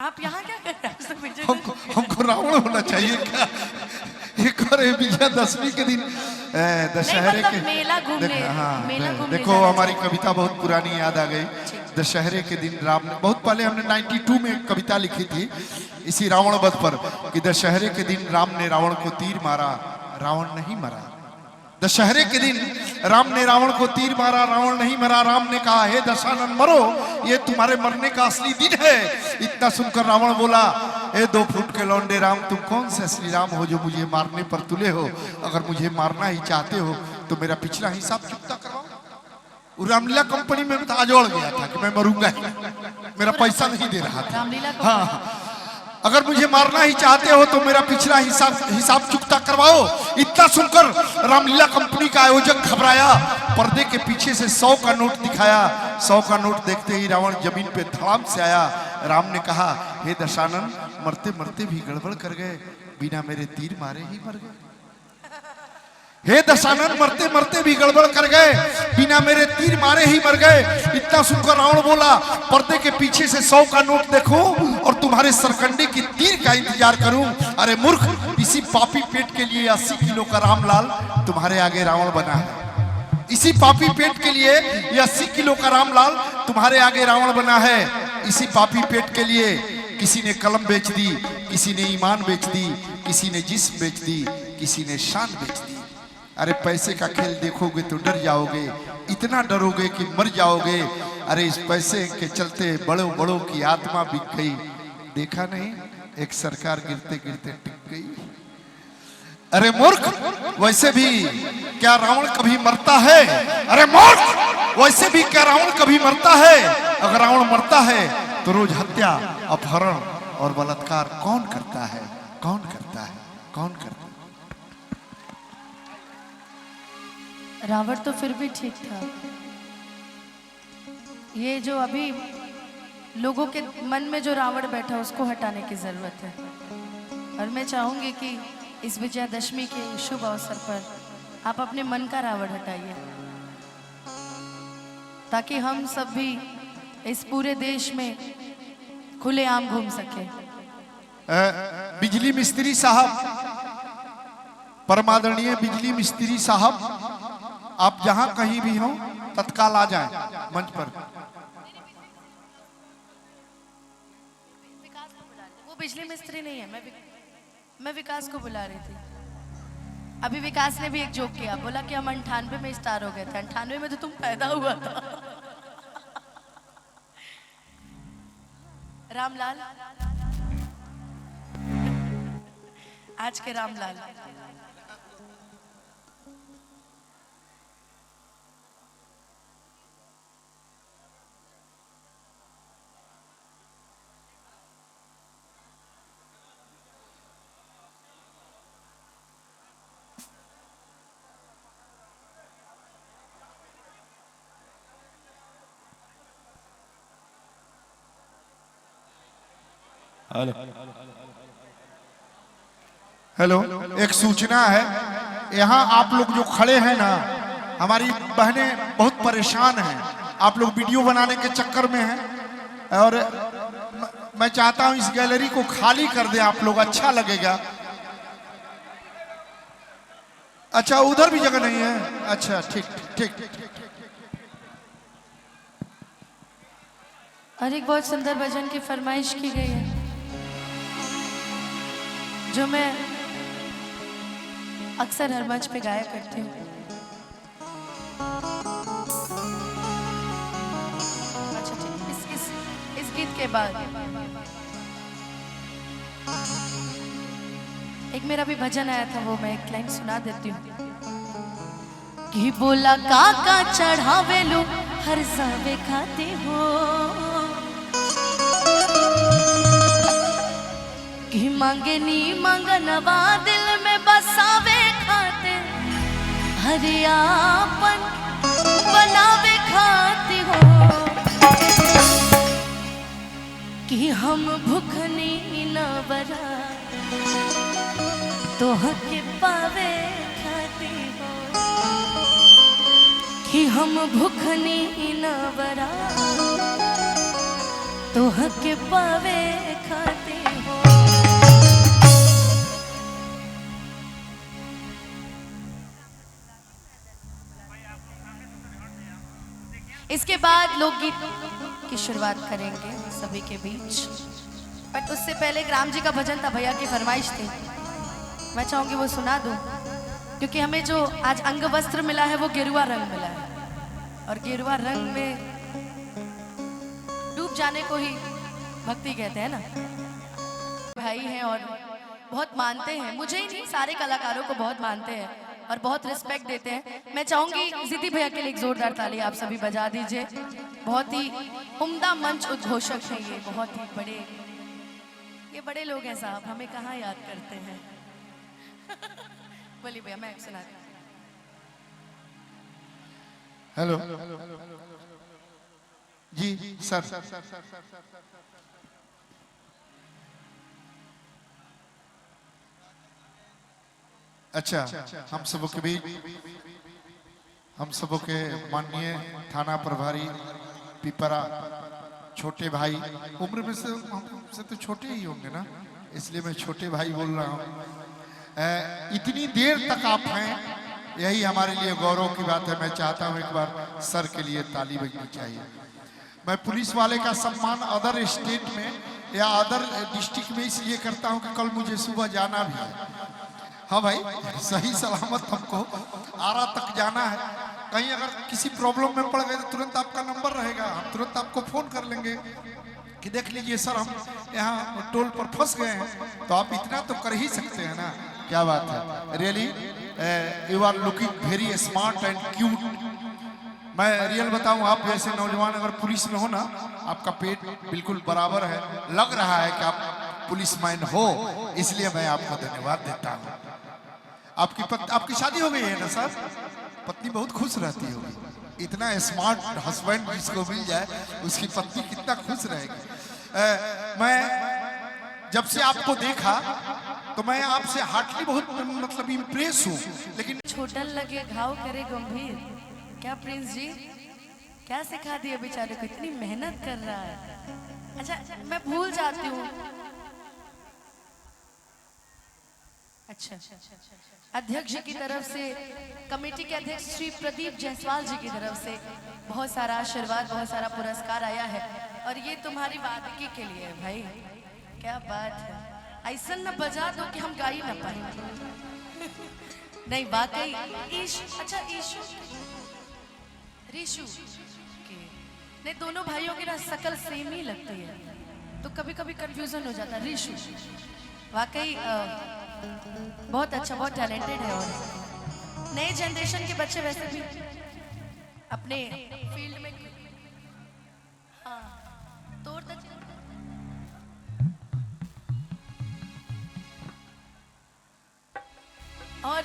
आप यहाँ क्या कर रहे हैं? हमको रावण होना चाहिए क्या? एक और विजयादशमी के दिन दशहरे के मेला घूमने, देखो हमारी कविता बहुत पुरानी याद आ गई। दशहरे के दिन राम ने, बहुत पहले हमने 92 में एक कविता लिखी थी इसी रावण वध पर कि दशहरे के दिन राम ने रावण को तीर मारा, रावण नहीं मरा। दशहरे के दिन राम ने रावण को तीर मारा, रावण नहीं मरा। राम ने कहा, हे दशानन मरो, ये तुम्हारे मरने का असली दिन है। इतना सुनकर रावण बोला, ए 2 फुट के लौंडे राम, तुम कौन से असली राम हो जो मुझे मारने पर तुले हो? अगर मुझे मारना ही चाहते हो तो मेरा पिछला हिसाब चुकता करवाओ। रामलीला कंपनी में तो आजोड़ गया था कि मैं मरूंगा ही, मेरा पैसा नहीं दे रहा था। हाँ, अगर मुझे मारना ही चाहते हो तो मेरा पिछला हिसाब चुकता करवाओ। इतना सुनकर रामलीला कंपनी का आयोजक घबराया, पर्दे के पीछे से 100 का नोट दिखाया। 100 का नोट देखते ही रावण जमीन पे धड़ाम से आया। राम ने कहा, हे दशानन, मरते मरते भी गड़बड़ कर गए, बिना मेरे तीर मारे ही मर गए। हे दशानन, मरते मरते भी गड़बड़ कर गए, बिना मेरे तीर मारे ही मर गए। इतना सुनकर रावण बोला, पर्दे के पीछे से 100 का नोट देखो और तुम्हारे सरकंडे की तीर का इंतजार करूं। अरे मूर्ख, इसी पापी पेट के लिए 80 किलो का रामलाल तुम्हारे आगे रावण बना है। इसी पापी पेट के लिए ये 80 किलो का रामलाल तुम्हारे आगे रावण बना है। इसी पापी पेट के लिए किसी ने कलम बेच दी, किसी ने ईमान बेच दी, किसी ने जिस्म बेच दी, किसी ने शान बेच दी। अरे पैसे का खेल देखोगे तो डर जाओगे, इतना डरोगे कि मर जाओगे। अरे इस पैसे के चलते बड़ों बड़ों की आत्मा बिक गई। देखा नहीं, एक सरकार गिरते गिरते टिक गई। अरे मूर्ख, वैसे भी क्या रावण कभी मरता है? अरे मूर्ख, वैसे भी क्या रावण कभी मरता है? अगर रावण मरता है तो रोज हत्या, अपहरण और बलात्कार कौन करता है? कौन करता है? कौन करता है? रावण तो फिर भी ठीक था। ये जो अभी लोगों के मन में जो रावण बैठा उसको हटाने की जरूरत है। और मैं चाहूंगी कि इस विजयादशमी के शुभ अवसर पर आप अपने मन का रावण हटाइए, ताकि हम सब भी इस पूरे देश में खुलेआम घूम सके। बिजली मिस्त्री साहब, परमादरणीय बिजली मिस्त्री साहब, आप जहां कहीं भी हो तत्काल आ जाएं मंच पर। वो बिजली मिस्त्री नहीं है, मैं विकास को बुला रही थी। अभी विकास ने भी एक जोक किया, बोला कि हम 98 में स्टार हो गए थे। 98 में तो तुम पैदा हुआ था। रामलाल, आज के रामलाल। हेलो, एक सूचना है। यहाँ आप लोग जो खड़े हैं ना, हमारी बहनें बहुत परेशान हैं। आप लोग वीडियो बनाने के चक्कर में हैं और मैं चाहता हूँ इस गैलरी को खाली कर दें आप लोग, अच्छा लगेगा। अच्छा, उधर भी जगह नहीं है? अच्छा, ठीक ठीक। और एक बहुत सुंदर भजन की फरमाइश की गई है जो मैं अक्सर हर मंच पे गाया करती हूँ। अच्छा ठीक, इस गीत के बाद एक मेरा भी भजन आया था, वो मैं एक लाइन सुना देती हूँ। कि बोला काका चढ़ावे लो हर जावे खाते हो, कि मांगे नी मांगनवा दिल में बसावे खाते, हरियापन बनावे खाती हो। कि हम भूखनी न बरा तो हक पावे खाती हो। कि हम भूखनी न बरा तो हक पावे खाती बाद लोकगीत की शुरुआत करेंगे सभी के बीच, बट उससे पहले एक राम जी का भजन था, भैया की फरमाइश थी, मैं चाहूंगी वो सुना दूं, क्योंकि हमें जो आज अंग वस्त्र मिला है वो गेरुआ रंग मिला है, और गेरुआ रंग में डूब जाने को ही भक्ति कहते हैं ना। भाई हैं और बहुत मानते हैं, मुझे ही नहीं सारे कलाकारों को बहुत मानते हैं और बहुत रिस्पेक्ट देते हैं। मैं चाहूंगी जिद्दी भैया के लिए एक जोरदार ताली आप सभी बजा दीजिए। बहुत ही उम्दा मंच उद्घोषक है ये, बहुत ही बड़े, ये बड़े लोग हैं साहब, हमें कहाँ याद करते हैं। बोलिए भैया, मैं सुना। हेलो जी सर, अच्छा हम सबों के बीच, हम सबों के माननीय थाना प्रभारी पिपरा, छोटे भाई, उम्र में से हमसे तो छोटे ही होंगे ना, इसलिए मैं छोटे भाई बोल रहा हूँ। इतनी देर तक आप हैं, यही हमारे लिए गौरव की बात है। मैं चाहता हूँ एक बार सर के लिए ताली बजनी चाहिए। मैं पुलिस वाले का सम्मान अदर स्टेट में या अदर डिस्ट्रिक्ट में इसलिए करता हूँ कि कल मुझे सुबह जाना भी है। हाँ भाई, सही सलामत हमको आरा तक जाना है। कहीं अगर किसी प्रॉब्लम में पड़ गए तो तुरंत आपका नंबर रहेगा, हम तुरंत आपको फोन कर लेंगे कि देख लीजिए सर हम यहाँ टोल पर फंस गए हैं, तो आप इतना तो कर ही सकते हैं ना। क्या बात है, really you are looking very smart and cute. मैं रियल बताऊं, आप जैसे नौजवान अगर पुलिस में हो ना, आपका पेट बिल्कुल बराबर है, लग रहा है कि आप पुलिसमैन हो, इसलिए मैं आपको धन्यवाद देता हूं। आपकी शादी हो गई है ना सर? पत्नी बहुत खुश रहती होगी, इतना स्मार्ट हस्बैंड जिसको मिल जाए उसकी पत्नी कितना खुश रहेगी। मैं जब से आपको देखा तो मैं आपसे हार्टली बहुत मतलब इम्प्रेस हूँ, लेकिन छोटन लगे घाव करे गंभीर, क्या प्रिंस जी क्या सिखा दिया बेचारे को, इतनी मेहनत कर रहा है। अच्छा मैं भूल जाती हूँ। अच्छा, अध्यक्ष जी की तरफ से, कमेटी के अध्यक्ष श्री प्रदीप जायसवाल जी की तरफ से बहुत सारा आशीर्वाद, बहुत सारा पुरस्कार आया है, और ये तुम्हारी वादगी के लिए है भाई। क्या बात है, ऐसा न बजा दो कि हम गा ही ना पाए। नहीं वाकई अच्छा ईशु रीशु के, नहीं दोनों भाइयों की ना शकल सेम ही लगती है, तो कभी कभी कंफ्यूजन हो जाता है। रीशु वाकई बहुत अच्छा, बहुत टैलेंटेड है, और नए जनरेशन के बच्चे वैसे भी अपने फील्ड में हाँ तोड़ तक। और